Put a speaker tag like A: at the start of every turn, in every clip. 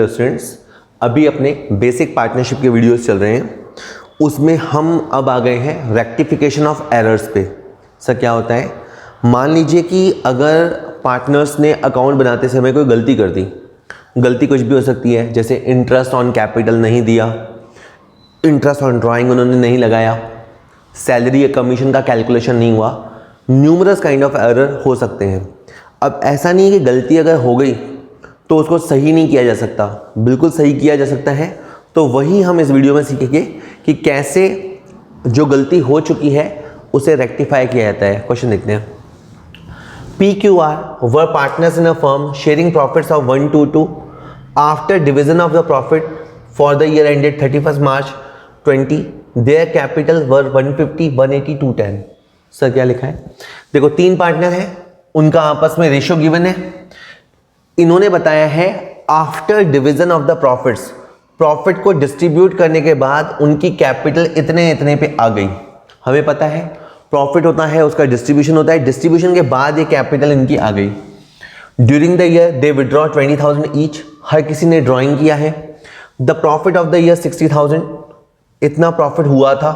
A: Hello students, अभी अपने basic partnership के वीडियोस चल रहे हैं, उसमें हम अब आ गए हैं रेक्टिफिकेशन ऑफ एरर्स पे। सर क्या होता है, मान लीजिए कि अगर पार्टनर्स ने अकाउंट बनाते समय कोई गलती कर दी, गलती कुछ भी हो सकती है, जैसे इंटरेस्ट ऑन कैपिटल नहीं दिया, इंटरेस्ट ऑन ड्राइंग उन्होंने नहीं लगाया, सैलरी या कमीशन का कैलकुलेशन नहीं हुआ, न्यूमरस काइंड ऑफ एरर हो सकते हैं। अब ऐसा नहीं है कि गलती अगर हो गई तो उसको सही नहीं किया जा सकता, बिल्कुल सही किया जा सकता है। तो वही हम इस वीडियो में सीखेंगे कि कैसे जो गलती हो चुकी है उसे रेक्टिफाई किया जाता है। क्वेश्चन देखते हैं। PQR were partners in a firm sharing profits of 122 after division of the profit for the year ended 31st March 20 their capital were 150 180 210। Sir क्या लिखा है, देखो तीन पार्टनर हैं, उनका आपस में रेशियो गिवन है। इन्होंने बताया है after division of the profits, profit को डिस्ट्रीब्यूट करने के बाद उनकी कैपिटल इतने इतने पे आ गई। हमें पता है प्रॉफिट होता है, उसका डिस्ट्रीब्यूशन होता है, डिस्ट्रीब्यूशन के बाद ये कैपिटल इनकी आ गई। During the year they withdraw 20,000 each, हर किसी ने ड्रॉइंग किया है। The profit of the year 60,000, इतना प्रॉफिट हुआ था।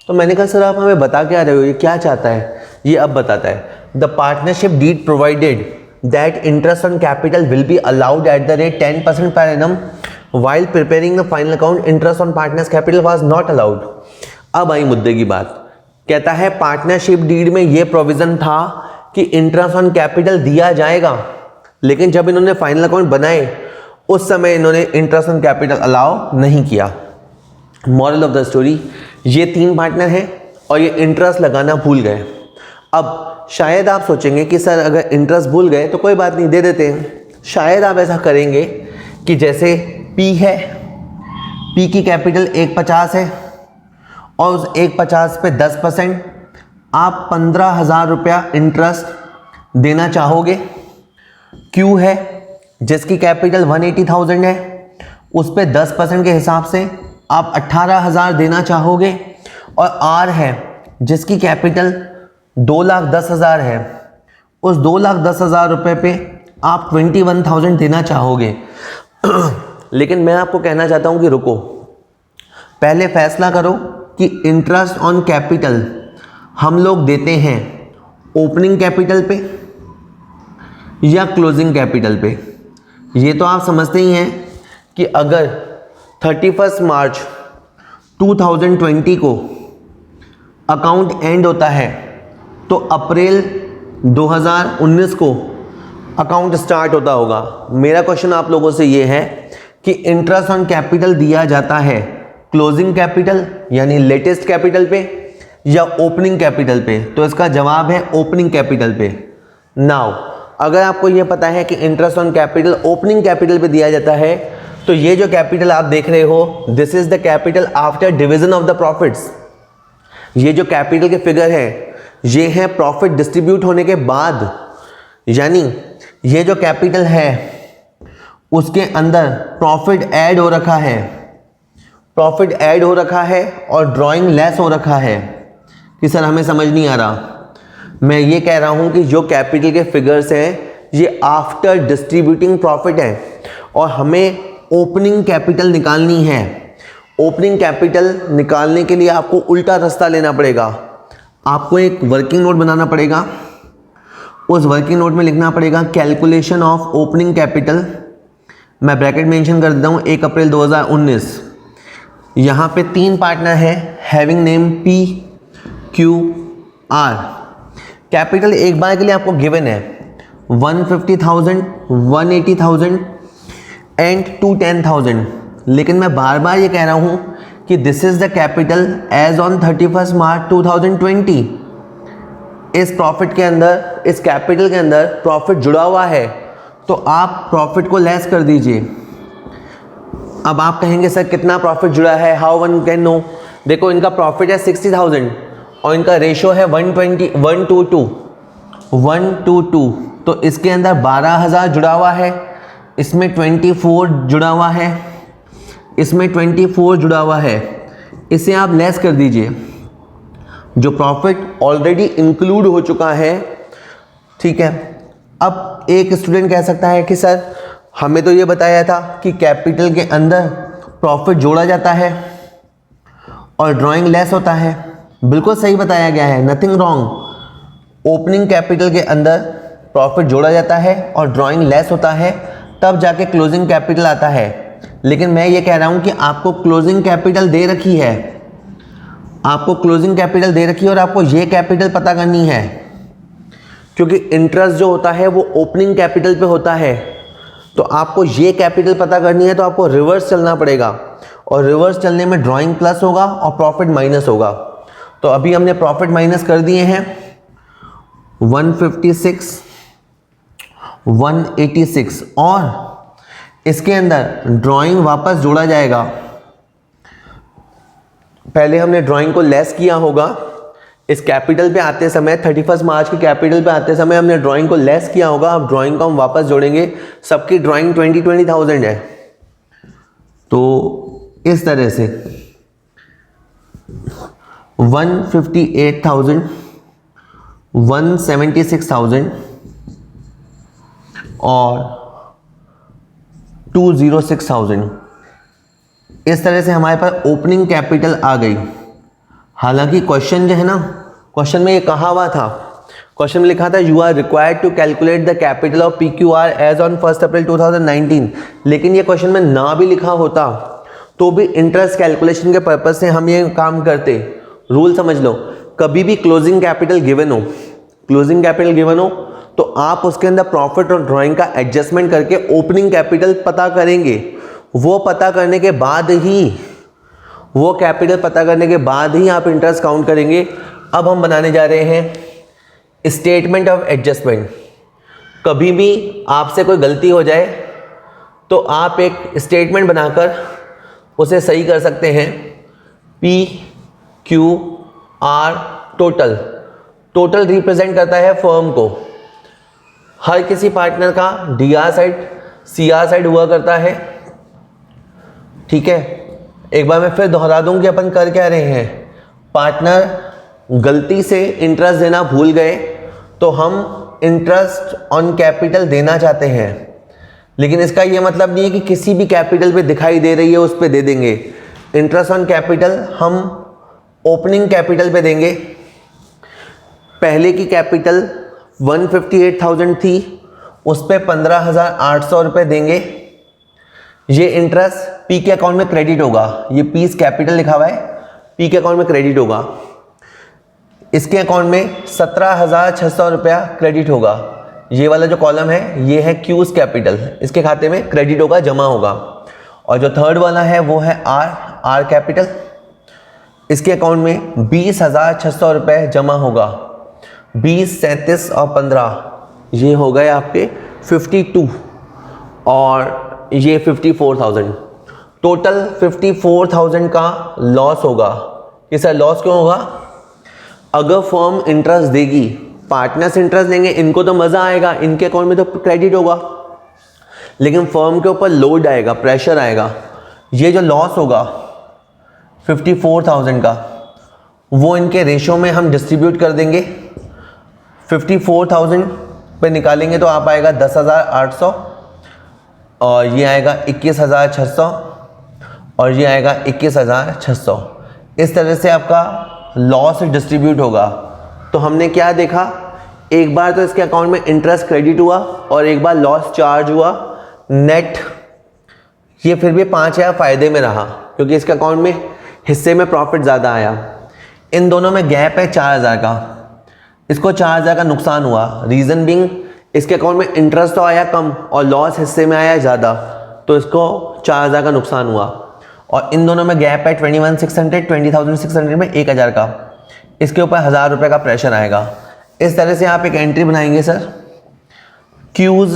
A: तो मैंने कहा सर आप हमें बता क्या रहे हो, ये क्या चाहता है? ये अब बताता है the partnership deed provided that interest on capital will be allowed at the rate 10% per annum while preparing the final account interest on partners capital was not allowed। अब आई मुद्दे की बात, कहता है पार्टनरशिप डीड में ये प्रोविजन था कि इंटरेस्ट ऑन कैपिटल दिया जाएगा, लेकिन जब इन्होंने फाइनल अकाउंट बनाए उस समय इन्होंने इंटरेस्ट ऑन कैपिटल अलाउ नहीं किया। मॉरल ऑफ द स्टोरी, ये तीन पार्टनर हैं और ये इंटरेस्ट लगाना भूल गए। अब शायद आप सोचेंगे कि सर अगर इंटरेस्ट भूल गए तो कोई बात नहीं, दे देते हैं। शायद आप ऐसा करेंगे कि जैसे P है, P की कैपिटल 150 है और उस 150 पे 10% आप 15,000 रुपया इंटरेस्ट देना चाहोगे। Q है जिसकी कैपिटल 180,000 है, उस पे 10% के हिसाब से आप 18,000 देना चाहोगे। और R है जिसकी कैपिटल 2,10,000 है, उस 2,10,000 रुपये पे आप 21,000 देना चाहोगे। लेकिन मैं आपको कहना चाहता हूं कि रुको, पहले फैसला करो कि इंटरेस्ट ऑन कैपिटल हम लोग देते हैं ओपनिंग कैपिटल पे या क्लोजिंग कैपिटल पे। ये तो आप समझते ही हैं कि अगर 31 मार्च 2020 को अकाउंट एंड होता है तो अप्रैल 2019 को अकाउंट स्टार्ट होता होगा। मेरा क्वेश्चन आप लोगों से ये है कि इंटरेस्ट ऑन कैपिटल दिया जाता है क्लोजिंग कैपिटल यानी लेटेस्ट कैपिटल पे या ओपनिंग कैपिटल पे? तो इसका जवाब है ओपनिंग कैपिटल पे। नाउ अगर आपको ये पता है कि interest on capital opening capital पे दिया जाता है, तो ये जो कैपिटल आप देख रहे हो this is the capital after division of the profits. ये जो कैपिटल के फिगर है ये है प्रॉफिट डिस्ट्रीब्यूट होने के बाद, यानी ये जो कैपिटल है उसके अंदर प्रॉफिट ऐड हो रखा है, प्रॉफिट ऐड हो रखा है और ड्राइंग लेस हो रखा है। कि सर हमें समझ नहीं आ रहा, मैं ये कह रहा हूं कि जो कैपिटल के फिगर्स हैं ये आफ्टर डिस्ट्रीब्यूटिंग प्रॉफिट है और हमें ओपनिंग कैपिटल निकालनी है। ओपनिंग कैपिटल निकालने के लिए आपको उल्टा रास्ता लेना पड़ेगा। आपको एक वर्किंग नोट बनाना पड़ेगा, उस वर्किंग नोट में लिखना पड़ेगा कैलकुलेशन ऑफ ओपनिंग कैपिटल। मैं ब्रैकेट मेंशन कर देता हूँ 1 अप्रैल 2019। यहाँ पे तीन पार्टनर है हैविंग नेम PQR। कैपिटल एक बार के लिए आपको गिवन है 150,000, 180,000 एंड 210,000। लेकिन मैं बार बार ये कह रहा हूँ कि this is the capital as on 31 March 2020। इस प्रॉफिट के अंदर, इस कैपिटल के अंदर प्रॉफिट जुड़ा हुआ है, तो आप प्रॉफिट को लेस कर दीजिए। अब आप कहेंगे सर कितना प्रॉफिट जुड़ा है, हाउ वन कैन नो? देखो इनका प्रॉफिट है 60,000 और इनका रेशियो है 122, तो इसके अंदर 12,000 जुड़ा हुआ है, इसमें 24 जुड़ा हुआ है, इसमें 24 जुड़ा हुआ है। इसे आप लेस कर दीजिए। जो प्रॉफिट ऑलरेडी इंक्लूड हो चुका है, ठीक है। अब एक स्टूडेंट कह सकता है कि सर हमें तो ये बताया था कि कैपिटल के अंदर प्रॉफिट जोड़ा जाता है और ड्राइंग लेस होता है। बिल्कुल सही बताया गया है, नथिंग रॉन्ग। ओपनिंग कैपिटल के अंदर प्रॉफिट जोड़ा जाता है और ड्राइंग लेस होता है, तब जाके क्लोजिंग कैपिटल आता है। लेकिन मैं ये कह रहा हूँ कि आपको क्लोजिंग कैपिटल दे रखी है, आपको क्लोजिंग कैपिटल दे रखी है और आपको ये कैपिटल पता करनी है, क्योंकि इंटरेस्ट जो होता है वो ओपनिंग कैपिटल पे होता है। तो आपको ये कैपिटल पता करनी है, तो आपको रिवर्स चलना पड़ेगा और रिवर्स चलने में ड्राइंग प्लस होगा और प्रॉफिट माइनस होगा। तो अभी हमने प्रॉफिट माइनस कर दिए हैं 156, 186 और इसके अंदर ड्राइंग वापस जोड़ा जाएगा। पहले हमने ड्राइंग को लेस किया होगा, इस कैपिटल पे आते समय 31 मार्च के कैपिटल पे आते समय हमने ड्राइंग को लेस किया होगा। अब ड्राइंग को हम वापस जोड़ेंगे, सबकी ड्राइंग 20,000 है, तो इस तरह से 158,000, 176,000 और 206,000, इस तरह से हमारे पास ओपनिंग कैपिटल आ गई। हालांकि क्वेश्चन जो है ना, क्वेश्चन में ये कहा हुआ था, क्वेश्चन में लिखा था you are required to calculate the capital of PQR as on 1 April 2019, लेकिन ये क्वेश्चन में ना भी लिखा होता तो भी इंटरेस्ट कैलकुलेशन के पर्पज से हम ये काम करते। रूल समझ लो, कभी भी क्लोजिंग कैपिटल गिवन हो, क्लोजिंग कैपिटल गिवन हो तो आप उसके अंदर प्रॉफिट और ड्राइंग का एडजस्टमेंट करके ओपनिंग कैपिटल पता करेंगे। वो पता करने के बाद ही, वो कैपिटल पता करने के बाद ही आप इंटरेस्ट काउंट करेंगे। अब हम बनाने जा रहे हैं स्टेटमेंट ऑफ एडजस्टमेंट। कभी भी आपसे कोई गलती हो जाए तो आप एक स्टेटमेंट बनाकर उसे सही कर सकते हैं। PQR टोटल, टोटल रिप्रेजेंट करता है फर्म को। हर किसी पार्टनर का DR साइड CR साइड हुआ करता है, ठीक है। एक बार मैं फिर दोहरा दूं कि अपन कर क्या रहे हैं। पार्टनर गलती से इंटरेस्ट देना भूल गए तो हम इंटरेस्ट ऑन कैपिटल देना चाहते हैं, लेकिन इसका ये मतलब नहीं है कि किसी भी कैपिटल पे दिखाई दे रही है उस पे दे देंगे। इंटरेस्ट ऑन कैपिटल हम ओपनिंग कैपिटल पे देंगे। पहले की कैपिटल 158,000 थी, उस पे 15,800 रुपये देंगे। ये इंटरेस्ट P के अकाउंट में क्रेडिट होगा, ये पीस कैपिटल लिखा हुआ है, P के अकाउंट में क्रेडिट होगा। इसके अकाउंट में 17,600 रुपया क्रेडिट होगा। ये वाला जो कॉलम है ये है क्यूज कैपिटल, इसके खाते में क्रेडिट होगा, जमा होगा। और जो थर्ड वाला है वो है R कैपिटल, इसके अकाउंट में 20,600 रुपये जमा होगा। 20, 37 और 15, ये हो गए आपके 52 और ये 54,000, टोटल 54,000 का लॉस होगा। ये सर लॉस क्यों होगा? अगर फर्म इंटरेस्ट देगी, पार्टनर्स इंटरेस्ट देंगे, इनको तो मज़ा आएगा, इनके अकाउंट में तो क्रेडिट होगा, लेकिन फर्म के ऊपर लोड आएगा, प्रेशर आएगा। ये जो लॉस होगा 54,000 का, वो इनके रेशो में हम डिस्ट्रीब्यूट कर देंगे। 54,000 पे निकालेंगे तो आप आएगा 10,800 और ये आएगा 21,600 और ये आएगा 21,600। इस तरह से आपका लॉस डिस्ट्रीब्यूट होगा। तो हमने क्या देखा, एक बार तो इसके अकाउंट में इंटरेस्ट क्रेडिट हुआ और एक बार लॉस चार्ज हुआ। नेट ये फिर भी 5,000 फायदे में रहा, क्योंकि इसके अकाउंट में हिस्से में प्रॉफिट ज़्यादा आया। इन दोनों में गैप है 4,000 का, इसको 4,000 का नुकसान हुआ। रीज़न बिंग इसके अकाउंट में इंटरेस्ट तो आया कम और लॉस हिस्से में आया ज़्यादा, तो इसको 4,000 का नुकसान हुआ। और इन दोनों में गैप है 20,600 में 1,000 का, इसके ऊपर 1,000 रुपये का प्रेशर आएगा। इस तरह से आप एक एंट्री बनाएंगे sir, Q's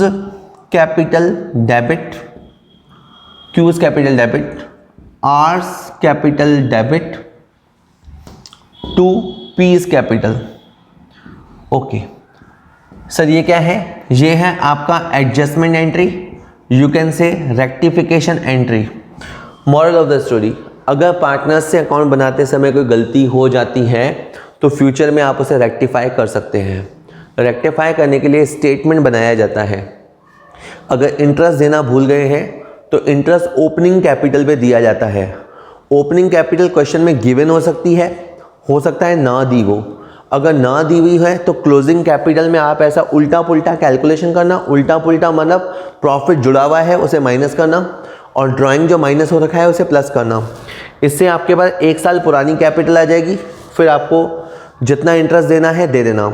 A: capital debit, Q's capital debit, R's capital debit to P's capital. Okay sir, ये क्या है? ये है आपका adjustment entry, you can say rectification entry. Moral of the story, अगर पार्टनर्स से अकाउंट बनाते समय कोई गलती हो जाती है तो फ्यूचर में आप उसे रेक्टिफाई कर सकते हैं। रेक्टिफाई करने के लिए स्टेटमेंट बनाया जाता है। अगर इंटरेस्ट देना भूल गए हैं तो इंटरेस्ट ओपनिंग कैपिटल पे दिया जाता है। ओपनिंग कैपिटल क्वेश्चन में गिवन हो सकती है, हो सकता है ना दी हो। अगर ना दी हुई है तो क्लोजिंग कैपिटल में आप ऐसा उल्टा पुल्टा कैलकुलेशन करना। उल्टा पुल्टा मतलब प्रॉफिट जुड़ा हुआ है उसे माइनस करना और ड्राइंग जो माइनस हो रखा है उसे प्लस करना। इससे आपके पास 1 साल पुरानी कैपिटल आ जाएगी। फिर आपको जितना इंटरेस्ट देना है दे देना।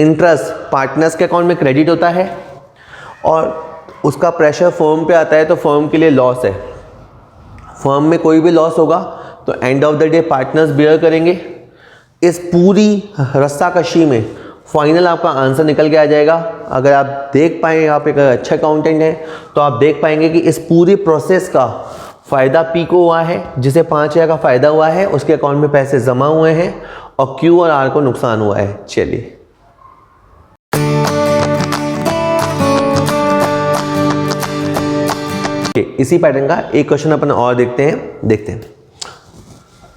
A: इंटरेस्ट पार्टनर्स के अकाउंट में क्रेडिट होता है और उसका प्रेशर फर्म पे आता है तो फर्म के लिए लॉस है। फर्म में कोई भी लॉस होगा तो end of the day partners bear करेंगे। इस पूरी रस्साकशी में फाइनल आपका आंसर निकल के आ जाएगा। अगर आप देख पाएँ, आप एक अच्छा अकाउंटेंट हैं तो आप देख पाएंगे कि इस पूरी प्रोसेस का फ़ायदा पी को हुआ है, जिसे 5,000 का फ़ायदा हुआ है, उसके अकाउंट में पैसे जमा हुए हैं और क्यू और आर को नुकसान हुआ है। चलिए इसी पैटर्न का एक क्वेश्चन अपन और देखते हैं।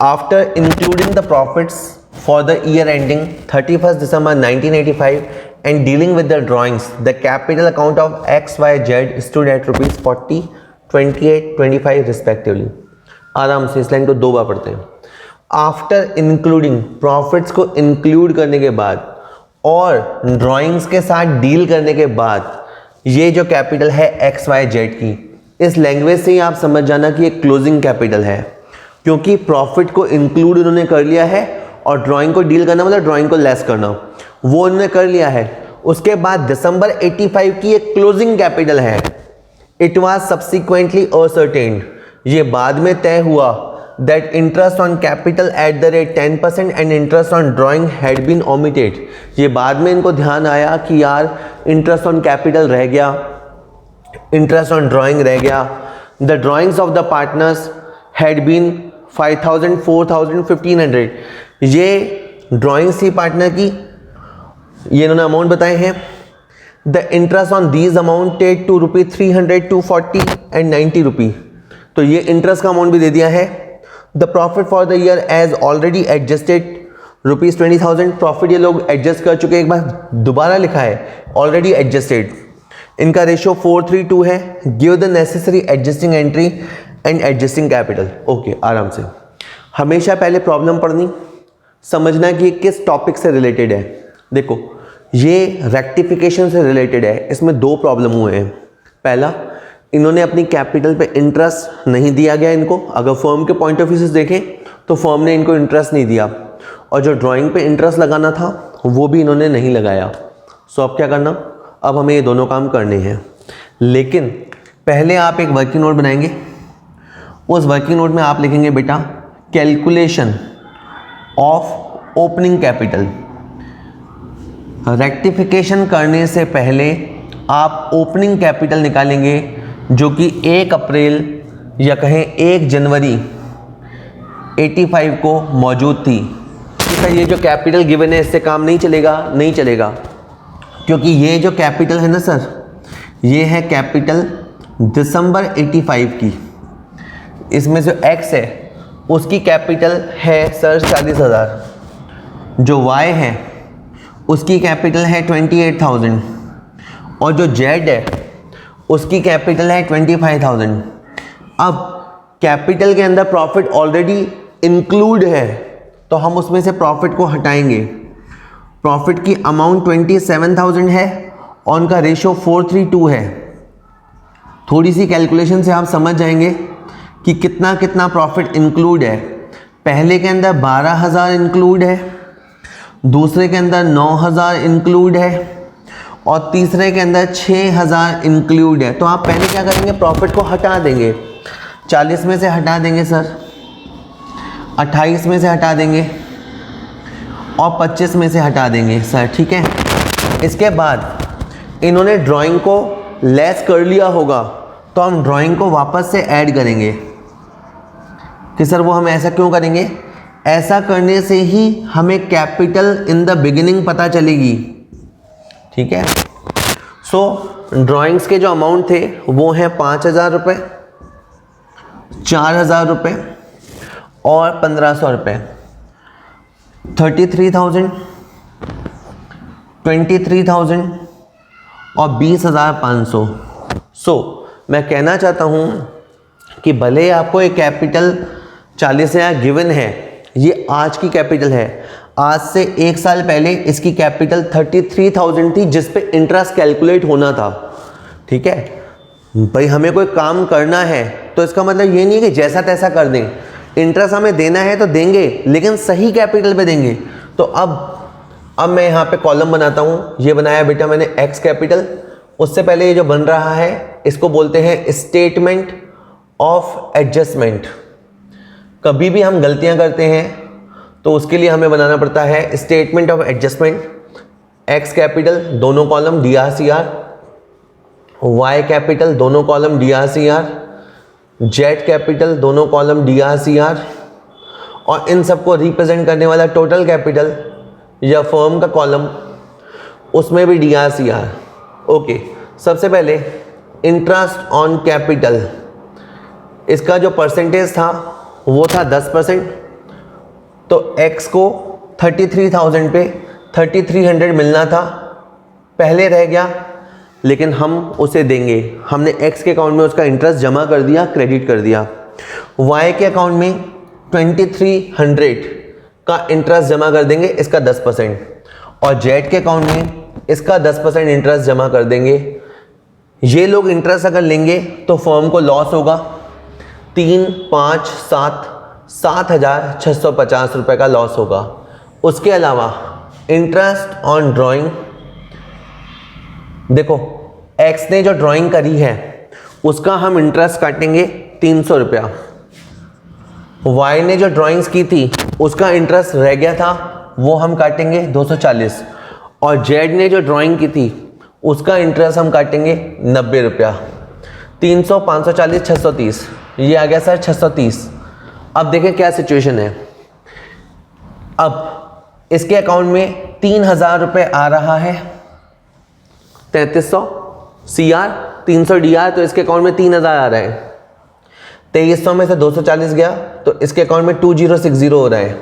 A: After including the profits for the year ending 31 December 1985 and dealing with the drawings, the capital account of XYZ stood at rupees 40, 28, 25 respectively। आराम से इस लाइन को 2 बार पढ़ते हैं। आफ्टर इंक्लूडिंग प्रॉफिट्स को इंक्लूड करने के बाद और ड्राइंग्स के साथ डील करने के बाद ये जो कैपिटल है XYZ की, इस लैंग्वेज से ही आप समझ जाना कि ये क्लोजिंग कैपिटल है, क्योंकि प्रॉफिट को इंक्लूड उन्होंने कर लिया है और ड्राइंग को डील करना मतलब ड्राइंग को लेस करना, वो उन्होंने कर लिया है। उसके बाद दिसंबर 85 की एक क्लोजिंग कैपिटल है। इट वाज सब्सिक्वेंटली असर्टेन्ड, ये बाद में तय हुआ that interest on capital at the rate 10% and interest on drawing had been omitted. ये बाद में इनको ध्यान आया कि यार इंटरेस्ट ऑन कैपिटल रह गया, इंटरेस्ट ऑन ड्राइंग रह गया। The drawings of the partners had been 5,000, 4,000, 1,500। ये ड्राइंग्स थी पार्टनर की, ये इन्होंने अमाउंट बताए हैं। The interest on these amounted to ₹300, 240 and 90 rupee. तो ये इंटरेस्ट का अमाउंट भी दे दिया है। The profit for the year as already adjusted ₹20,000। Profit ये लोग एडजस्ट कर चुके, एक बार दोबारा लिखा है ऑलरेडी एडजस्टेड। इनका रेशियो 4:3:2 है। Give the necessary adjusting entry and adjusting capital. Okay, आराम से हमेशा पहले प्रॉब्लम पढ़नी, समझना कि किस टॉपिक से रिलेटेड है। देखो ये रेक्टिफिकेशन से रिलेटेड है, इसमें 2 प्रॉब्लम हुए हैं। पहला, इन्होंने अपनी कैपिटल पे इंटरेस्ट नहीं दिया गया इनको। अगर फर्म के पॉइंट ऑफ व्यू से देखें तो फर्म ने इनको इंटरेस्ट नहीं दिया और जो ड्राइंग पे इंटरेस्ट लगाना था वो भी इन्होंने नहीं लगाया। सो अब क्या करना, अब हमें ये दोनों काम करने हैं। लेकिन पहले आप एक वर्किंग नोट बनाएंगे। उस वर्किंग नोट में आप लिखेंगे बेटा calculation of opening capital. Rectification करने से पहले आप ओपनिंग कैपिटल निकालेंगे जो कि 1 अप्रैल या कहें 1 जनवरी 85 को मौजूद थी। सर ये जो कैपिटल गिवन है इससे काम नहीं चलेगा, नहीं चलेगा, क्योंकि ये जो कैपिटल है ना सर, ये है कैपिटल दिसंबर 85 की। इसमें जो x है उसकी कैपिटल है सर 40,000, जो y है उसकी कैपिटल है 28,000 और जो z है उसकी कैपिटल है 25,000। अब कैपिटल के अंदर प्रॉफिट ऑलरेडी इंक्लूड है तो हम उसमें से प्रॉफिट को हटाएंगे। प्रॉफिट की अमाउंट 27,000 है और उनका रेशियो 4:3:2 है। थोड़ी सी कैलकुलेशन से आप समझ जाएंगे कि कितना कितना प्रॉफिट इंक्लूड है। पहले के अंदर 12,000 इंक्लूड है, दूसरे के अंदर 9,000 इंक्लूड है और तीसरे के अंदर 6,000 इंक्लूड है। तो आप पहले क्या करेंगे, प्रॉफिट को हटा देंगे। 40 में से हटा देंगे सर, 28 में से हटा देंगे और 25 में से हटा देंगे सर, ठीक है। इसके बाद इन्होंने ड्राइंग को लेस कर लिया होगा तो हम ड्राइंग को वापस से ऐड करेंगे कि सर वो हम ऐसा क्यों करेंगे, ऐसा करने से ही हमें कैपिटल इन द बिगिनिंग पता चलेगी, ठीक है। सो ड्राइंग्स के जो अमाउंट थे वो हैं 5,000 रुपये, 4,000 रुपये और 1,500 रुपये। 33,000, 23,000 और 20,500। मैं कहना चाहता हूँ कि भले ही आपको एक कैपिटल 40,000 गिवन है, ये आज की कैपिटल है, आज से 1 साल पहले इसकी कैपिटल 33,000 थी जिस पे इंटरेस्ट कैलकुलेट होना था। ठीक है भाई, हमें कोई काम करना है तो इसका मतलब ये नहीं कि जैसा तैसा कर दें, इंटरेस्ट हमें देना है तो देंगे, लेकिन सही कैपिटल पे देंगे। तो अब मैं यहाँ पे कॉलम बनाता हूँ। ये बनाया बेटा मैंने एक्स कैपिटल। उससे पहले ये जो बन रहा है इसको बोलते हैं स्टेटमेंट ऑफ एडजस्टमेंट। कभी भी हम गलतियाँ करते हैं तो उसके लिए हमें बनाना पड़ता है statement of adjustment. X capital दोनों कॉलम DRCR, वाई कैपिटल दोनों कॉलम DRCR, जेड कैपिटल दोनों कॉलम DRCR, और इन सबको रिप्रेजेंट करने वाला टोटल कैपिटल या फर्म का कॉलम उसमें भी DRCR। ओके, सबसे पहले इंटरेस्ट ऑन कैपिटल, इसका जो परसेंटेज था वो था 10%। तो x को 33,000 पे 3300 मिलना था, पहले रह गया, लेकिन हम उसे देंगे। हमने x के अकाउंट में उसका इंटरेस्ट जमा कर दिया, क्रेडिट कर दिया। y के अकाउंट में 2300 का इंटरेस्ट जमा कर देंगे, इसका 10%, और z के अकाउंट में इसका 10% इंटरेस्ट जमा कर देंगे। ये लोग इंटरेस्ट अगर लेंगे तो फर्म को लॉस होगा। 3, 5, 7,650 रुपये का लॉस होगा। उसके अलावा इंटरेस्ट ऑन ड्राइंग, देखो x ने जो ड्राइंग करी है उसका हम इंटरेस्ट काटेंगे 300 रुपया। y ने जो ड्राइंग्स की थी उसका इंटरेस्ट रह गया था, वो हम काटेंगे 240, और z ने जो ड्राइंग की थी उसका इंटरेस्ट हम काटेंगे 90 रुपया। 300, 540, 630, ये आ गया सर 630। अब देखें क्या सिचुएशन है। अब इसके अकाउंट में 3,000 रुपये आ रहा है, 3300 CR, 300 DR, तो इसके अकाउंट में 3,000 आ रहा है। 2300 में से 240 गया तो इसके अकाउंट में 2060 हो रहा है,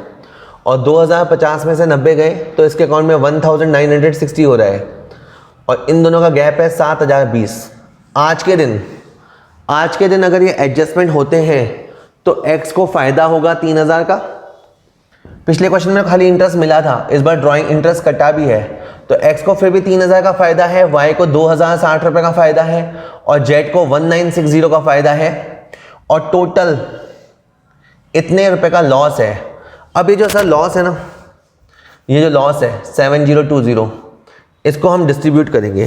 A: और 2050 में से 90 गए तो इसके अकाउंट में 1960 हो रहा है, और इन दोनों का गैप है 7,020। आज के दिन अगर ये एडजस्टमेंट होते हैं तो x को फ़ायदा होगा 3,000 का। पिछले क्वेश्चन में खाली इंटरेस्ट मिला था, इस बार ड्राइंग इंटरेस्ट कटा भी है, तो x को फिर भी 3,000 का फ़ायदा है, y को 2,060 रुपये का फ़ायदा है, और z को 1960 का फ़ायदा है, और टोटल इतने रुपए का लॉस है। अब ये जो सर लॉस है ना, ये जो लॉस है 7020, इसको हम डिस्ट्रीब्यूट करेंगे।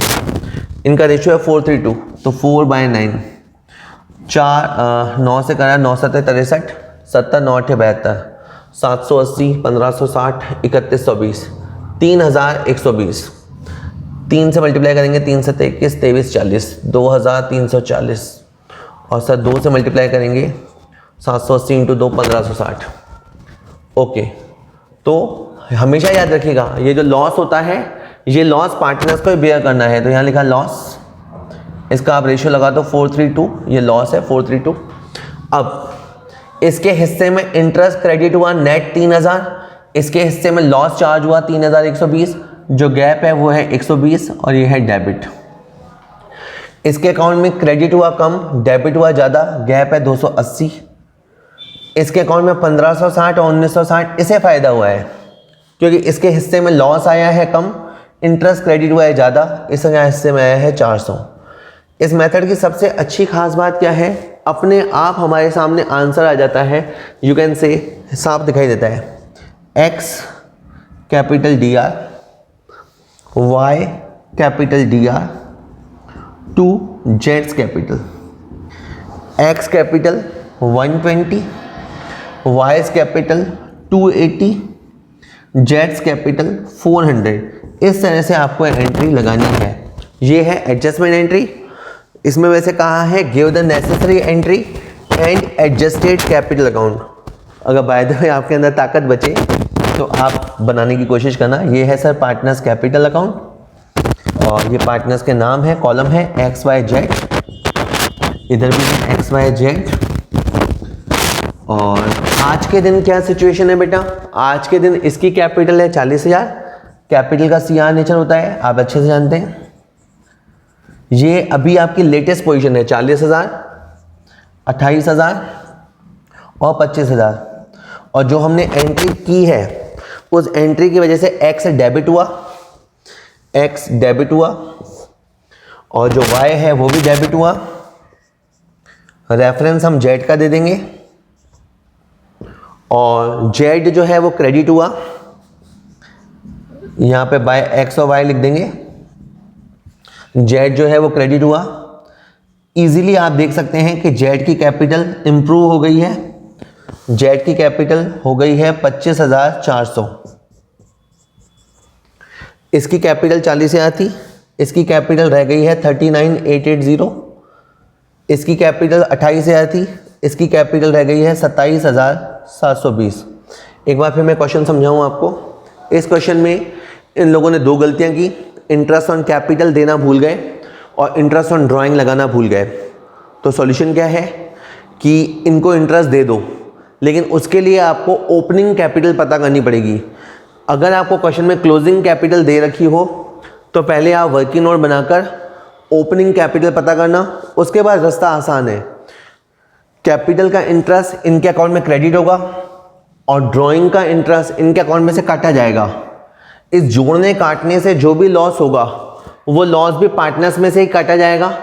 A: इनका रेशियो है 4:3, तो 4/9, 9 से करा 9 7 63, 70 9 8 72, 780, 1560, 3120, 3120। 3 से मल्टीप्लाई करेंगे, 3 से 21, 23 40, 2340, और सर 2 से मल्टीप्लाई करेंगे 780 इंटू 2 1560। ओके, तो हमेशा याद रखिएगा ये जो लॉस होता है ये लॉस पार्टनर्स को ही बेयर करना है। तो यहाँ लिखा लॉस, इसका आप रेशियो लगा दो 4:3, ये लॉस है 4:3। अब इसके हिस्से में इंटरेस्ट क्रेडिट हुआ नेट 3,000, इसके हिस्से में लॉस चार्ज हुआ 3,120, जो गैप है वो है 120, और ये है डेबिट। इसके अकाउंट में क्रेडिट हुआ कम, डेबिट हुआ ज़्यादा, गैप है 280। इसके अकाउंट में 1560 और 1960, इसे फ़ायदा हुआ है क्योंकि इसके हिस्से में लॉस आया है कम, इंटरेस्ट क्रेडिट हुआ है ज़्यादा, इसके हिस्से में आया है 400। इस मेथड की सबसे अच्छी खास बात क्या है, अपने आप हमारे सामने आंसर आ जाता है। यू कैन से साफ दिखाई देता है, X capital DR, Y capital DR to जेड्स capital. X capital 120, Y's capital 280, जेड्स कैपिटल 400। इस तरह से आपको एंट्री लगानी है। ये है एडजस्टमेंट एंट्री। इसमें वैसे कहा है give the necessary entry and adjusted capital account. अगर बाय द वे आपके अंदर ताकत बचे तो आप बनाने की कोशिश करना। ये है सर पार्टनर्स कैपिटल अकाउंट, और ये पार्टनर्स के नाम है, कॉलम है XYZ, इधर भी है XYZ। और आज के दिन क्या सिचुएशन है बेटा, आज के दिन इसकी कैपिटल है 40,000। कैपिटल का CR नेचर होता है, आप अच्छे से जानते हैं। ये अभी आपकी लेटेस्ट पोजीशन है 40,000, 28,000 और 25,000, और जो हमने एंट्री की है उस एंट्री की वजह से एक्स डेबिट हुआ और जो वाई है वो भी डेबिट हुआ। रेफरेंस हम जेड का दे देंगे और जेड जो है वो क्रेडिट हुआ, यहां पे बाय एक्स और वाई लिख देंगे। जेड जो है वो क्रेडिट हुआ। इजीली आप देख सकते हैं कि जेड की कैपिटल इंप्रूव हो गई है। जेड की कैपिटल हो गई है 25,400। इसकी कैपिटल 40,000 थी, इसकी कैपिटल रह गई है 39,880। इसकी कैपिटल 28,000 थी, इसकी कैपिटल रह गई है 27,720। एक बार फिर मैं क्वेश्चन समझाऊं आपको। इस क्वेश्चन में इन लोगों ने दो गलतियां की, इंटरेस्ट ऑन कैपिटल देना भूल गए और इंटरेस्ट ऑन ड्राइंग लगाना भूल गए। तो सॉल्यूशन क्या है कि इनको इंटरेस्ट दे दो, लेकिन उसके लिए आपको ओपनिंग कैपिटल पता करनी पड़ेगी। अगर आपको क्वेश्चन में क्लोजिंग कैपिटल दे रखी हो तो पहले आप वर्किंग नोट बनाकर ओपनिंग कैपिटल पता करना, उसके बाद रास्ता आसान है। कैपिटल का इंटरेस्ट इनके अकाउंट में क्रेडिट होगा और ड्राइंग का इंटरेस्ट इनके अकाउंट में से काटा जाएगा। इस जोड़ने काटने से जो भी लॉस होगा वो लॉस भी पार्टनर्स में से ही काटा जाएगा।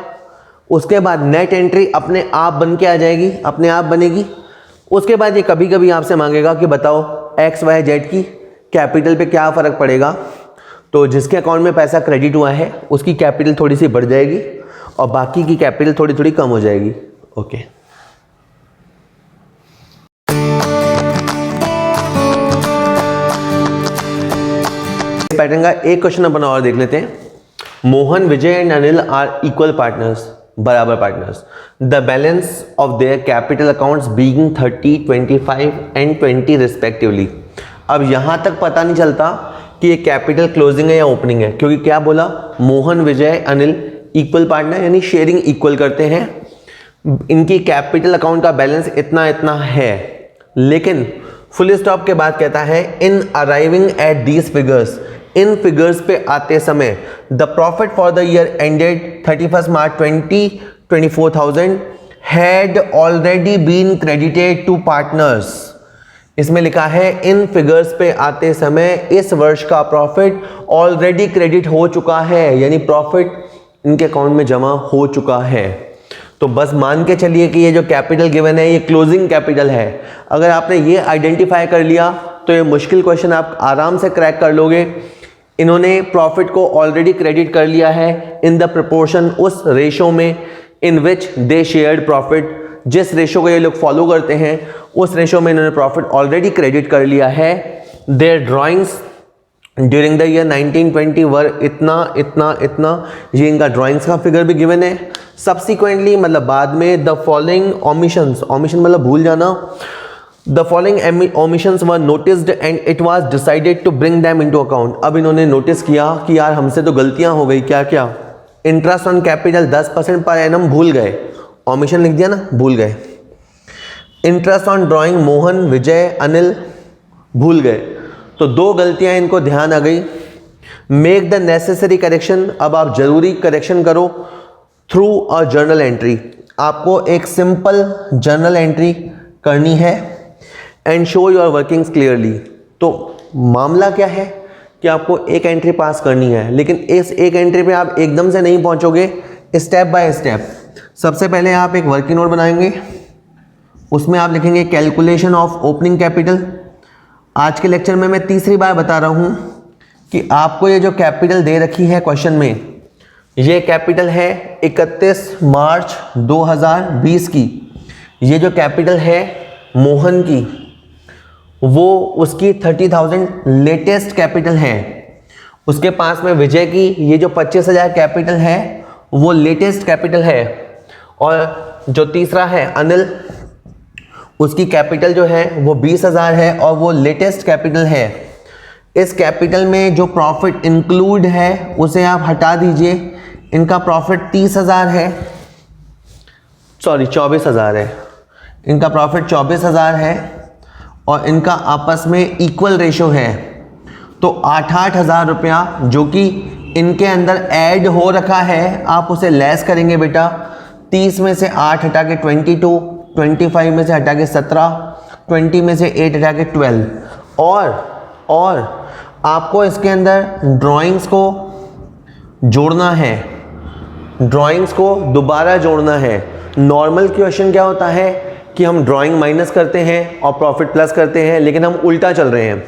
A: उसके बाद नेट एंट्री अपने आप बन के आ जाएगी, अपने आप बनेगी। उसके बाद ये कभी कभी आपसे मांगेगा कि बताओ एक्स वाई जेड की कैपिटल पे क्या फ़र्क पड़ेगा। तो जिसके अकाउंट में पैसा क्रेडिट हुआ है उसकी कैपिटल थोड़ी सी बढ़ जाएगी और बाकी की कैपिटल थोड़ी थोड़ी कम हो जाएगी। ओके, पैटर्न का एक क्वेश्चन अपन और देख लेते हैं। Mohan, Vijay and Anil are equal partners, बराबर partners. The balance of their capital accounts being 30, 25 and 20 respectively. अब यहां तक पता नहीं चलता कि ये कैपिटल क्लोजिंग है या ओपनिंग है, क्योंकि क्या बोला, मोहन, विजय, अनिल इक्वल पार्टनर यानी शेयरिंग इक्वल करते हैं। इनकी कैपिटल अकाउंट का बैलेंस इतना इतना है, लेकिन फुल स्टॉप के बाद कहता है in arriving at these figures, इन फिगर्स पे आते समय the profit for the year ended 31 March 2024,000 had already been credited to partners. इसमें लिखा है इन फिगर्स पे आते समय इस वर्ष का प्रॉफिट ऑलरेडी क्रेडिट हो चुका है, यानी प्रॉफिट इनके अकाउंट में जमा हो चुका है। तो बस मान के चलिए कि ये जो कैपिटल गिवन है ये क्लोजिंग कैपिटल है। अगर आपने ये आइडेंटिफाई कर लिया तो ये मुश्किल क्वेश्चन आप आराम से क्रैक कर लोगे। इन्होंने प्रॉफिट को ऑलरेडी क्रेडिट कर लिया है इन द प्रोपोर्शन, उस रेशो में इन विच दे शेयर्ड प्रॉफिट, जिस रेशो को ये लोग फॉलो करते हैं उस रेशो में इन्होंने प्रॉफिट ऑलरेडी क्रेडिट कर लिया है। Their drawings during the year 1920 were इतना इतना इतना, ये इनका ड्राइंग्स का फिगर भी गिवन है। सब्सिक्वेंटली मतलब बाद में द फॉलोइंग ओमिशंस, ओमिशन मतलब भूल जाना, the following omissions were noticed and it was decided to bring them into account. अब इन्होंने नोटिस किया कि यार हमसे तो गलतियां हो गई। क्या क्या? Interest on capital 10% per annum भूल गए, ओमिशन लिख दिया ना, भूल गए। इंटरेस्ट ऑन ड्राइंग मोहन, विजय, अनिल भूल गए। तो दो गलतियां इनको ध्यान आ गई। मेक द नेसेसरी करेक्शन, अब आप जरूरी करेक्शन करो थ्रू अ जर्नल एंट्री। आपको एक सिंपल जर्नल एंट्री करनी है and show your workings clearly. तो मामला क्या है कि आपको एक एंट्री पास करनी है, लेकिन इस एक एंट्री पे आप एकदम से नहीं पहुंचोगे, स्टेप बाय स्टेप। सबसे पहले आप एक वर्किंग नोट बनाएंगे, उसमें आप लिखेंगे कैलकुलेशन ऑफ ओपनिंग कैपिटल। आज के लेक्चर में मैं तीसरी बार बता रहा हूं कि आपको ये जो कैपिटल दे रखी है क्वेश्चन में, ये कैपिटल है 31 मार्च 2020 की। ये जो कैपिटल है मोहन की, वो उसकी 30,000 लेटेस्ट कैपिटल है। उसके पास में विजय की ये जो 25,000 कैपिटल है वो लेटेस्ट कैपिटल है। और जो तीसरा है अनिल, उसकी कैपिटल जो है वो 20,000 है और वो लेटेस्ट कैपिटल है। इस कैपिटल में जो प्रॉफिट इंक्लूड है उसे आप हटा दीजिए। इनका प्रॉफिट 30,000 है, सॉरी 24,000 है। इनका प्रॉफिट 24,000 है और इनका आपस में इक्वल रेशो है। तो 8,000 रुपया जो कि इनके अंदर ऐड हो रखा है, आप उसे लेस करेंगे बेटा। 30 में से 8 हटा के 22, 25 में से हटा के 17, 20 में से 8 हटा के 12। और आपको इसके अंदर ड्राइंग्स को जोड़ना है, ड्राइंग्स को दोबारा जोड़ना है। नॉर्मल क्वेश्चन क्या होता है कि हम ड्राइंग माइनस करते हैं और प्रॉफिट प्लस करते हैं, लेकिन हम उल्टा चल रहे हैं।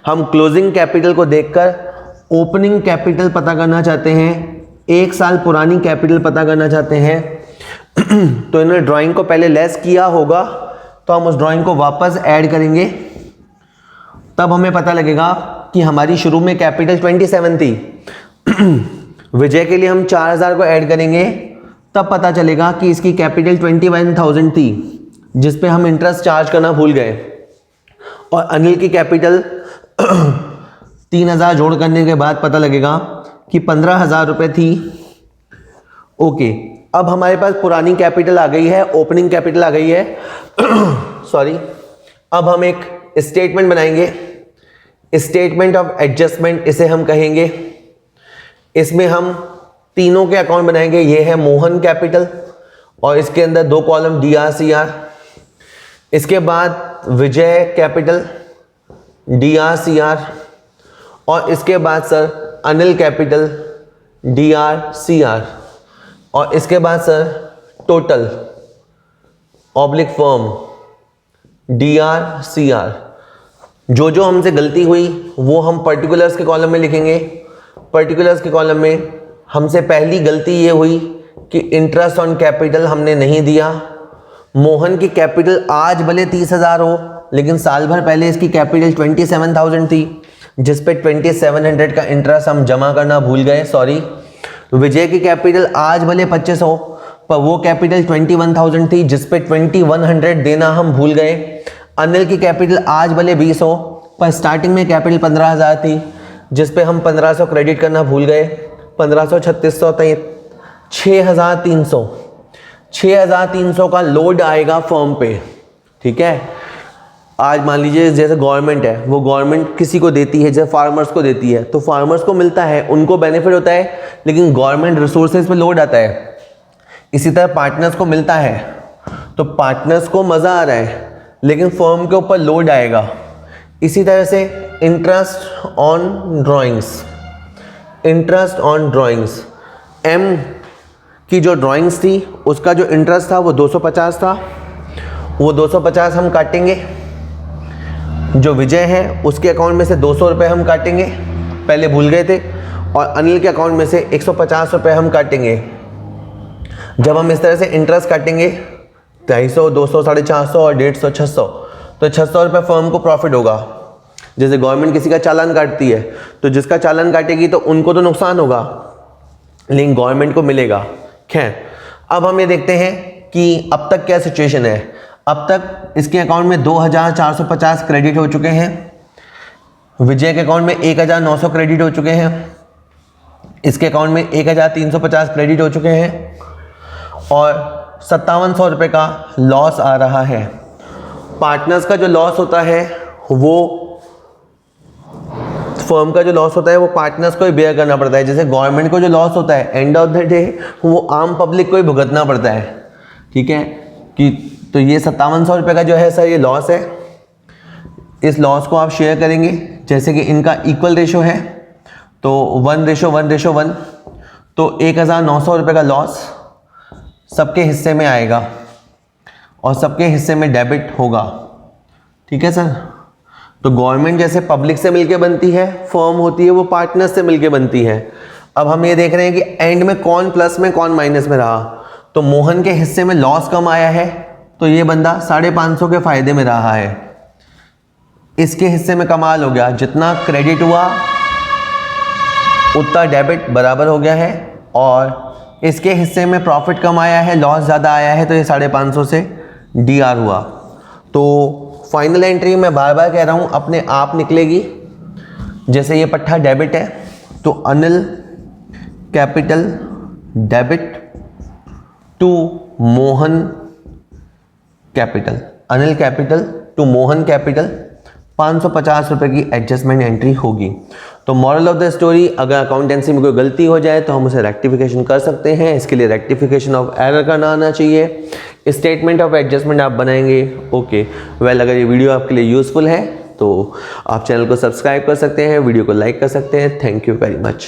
A: हम क्लोजिंग कैपिटल को देखकर ओपनिंग कैपिटल पता करना चाहते हैं, 1 साल पुरानी कैपिटल पता करना चाहते हैं। तो इन्होंने ड्राइंग को पहले लेस किया होगा, तो हम उस ड्राइंग को वापस ऐड करेंगे, तब हमें पता लगेगा कि हमारी शुरू में कैपिटल 27 थी। विजय के लिए हम 4000 को ऐड करेंगे, तब पता चलेगा कि इसकी कैपिटल 21,000 थी, जिस पे हम इंटरेस्ट चार्ज करना भूल गए। और अनिल की कैपिटल 3000 जोड़ करने के बाद पता लगेगा कि 15,000 रुपये थी। ओके, अब हमारे पास पुरानी कैपिटल आ गई है, ओपनिंग कैपिटल आ गई है। सॉरी, अब हम एक स्टेटमेंट बनाएंगे, स्टेटमेंट ऑफ एडजस्टमेंट इसे हम कहेंगे। इसमें हम तीनों के अकाउंट बनाएंगे। ये है मोहन कैपिटल और इसके अंदर 2 कॉलम DRCR। इसके बाद विजय कैपिटल DRCR और इसके बाद सर अनिल कैपिटल DRCR और इसके बाद sir total oblique firm DRCR। जो जो हमसे गलती हुई वो हम पर्टिकुलर्स के कॉलम में लिखेंगे। पर्टिकुलर्स के कॉलम में हमसे पहली गलती ये हुई कि इंटरेस्ट ऑन कैपिटल हमने नहीं दिया। मोहन की कैपिटल आज भले 30,000 हो, लेकिन साल भर पहले इसकी कैपिटल 27,000 थी, जिस पे 2700 का इंटरेस्ट हम जमा करना भूल गए। सॉरी। विजय की कैपिटल आज भले 25 हो, पर वो कैपिटल 21,000 थी, जिस पे 2100 देना हम भूल गए। अनिल की कैपिटल आज भले 20 हो, पर स्टार्टिंग में कैपिटल 15,000 थी, जिस पे हम 1500 क्रेडिट करना भूल गए। 1500, 3600, 6,300 6,300 का लोड आएगा फर्म पे। ठीक है, आज मान लीजिए जैसे गवर्नमेंट है, वो गवर्नमेंट किसी को देती है, जैसे फार्मर्स को देती है, तो फार्मर्स को मिलता है, उनको बेनिफिट होता है, लेकिन गवर्नमेंट रिसोर्सेज पे लोड आता है। इसी तरह पार्टनर्स को मिलता है, तो पार्टनर्स को मज़ा आ रहा है, लेकिन फर्म के ऊपर लोड आएगा। इसी तरह से interest on drawings, interest on drawings, M की जो ड्राइंग्स थी उसका जो इंटरेस्ट था वो 250 था, वो 250 हम काटेंगे। जो विजय है उसके अकाउंट में से 200 रुपये हम काटेंगे, पहले भूल गए थे, और अनिल के अकाउंट में से 150 रुपये हम काटेंगे। जब हम इस तरह से इंटरेस्ट काटेंगे 250, 200, 450 और 150, 600, तो 600 रुपये फर्म को प्रॉफिट होगा। जैसे गवर्नमेंट किसी का चालान काटती है, तो जिसका चालान काटेगी तो उनको तो नुकसान होगा, लेकिन गवर्नमेंट को मिलेगा। खैर, अब हम ये देखते हैं कि अब तक क्या सिचुएशन है। अब तक इसके अकाउंट में 2,450 क्रेडिट हो चुके हैं, विजय के अकाउंट में 1,900 क्रेडिट हो चुके हैं, इसके अकाउंट में 1,350 क्रेडिट हो चुके हैं, और 5700 रुपये का लॉस आ रहा है। पार्टनर्स का जो लॉस होता है, वो फर्म का जो लॉस होता है वो पार्टनर्स को ही बेयर करना पड़ता है। जैसे गवर्नमेंट को जो लॉस होता है एंड ऑफ द डे वो आम पब्लिक को ही भुगतना पड़ता है। ठीक है, कि तो ये 5700 रुपये का जो है सर ये लॉस है। इस लॉस को आप शेयर करेंगे, जैसे कि इनका इक्वल रेशो है, तो 1:1:1, तो 1,900 रुपये का लॉस सबके हिस्से में आएगा और सबके हिस्से में डेबिट होगा। ठीक है सर। तो गवर्नमेंट जैसे पब्लिक से मिलके बनती है, फर्म होती है वो पार्टनर्स से मिलके बनती है। अब हम ये देख रहे हैं कि एंड में कौन प्लस में कौन माइनस में रहा। तो मोहन के हिस्से में लॉस कम आया है, तो ये बंदा 550 के फायदे में रहा है। इसके हिस्से में कमाल हो गया, जितना क्रेडिट हुआ उतना डेबिट बराबर हो गया है, और इसके हिस्से में प्रॉफिट कम आया है, लॉस ज़्यादा आया है, तो ये 550 से DR हुआ। तो फाइनल एंट्री मैं बार बार कह रहा हूँ अपने आप निकलेगी। जैसे ये पट्टा डेबिट है, तो Anil capital debit to Mohan capital, Anil capital to Mohan capital 550 रुपये की एडजस्टमेंट एंट्री होगी। तो मॉरल ऑफ द स्टोरी, अगर अकाउंटेंसी में कोई गलती हो जाए तो हम उसे रेक्टिफिकेशन कर सकते हैं। इसके लिए रेक्टिफिकेशन ऑफ एरर करना आना चाहिए। स्टेटमेंट ऑफ एडजस्टमेंट आप बनाएंगे। ओके वेल, अगर ये वीडियो आपके लिए यूज़फुल है तो आप चैनल को सब्सक्राइब कर सकते हैं, वीडियो को लाइक कर सकते हैं। Thank you very much.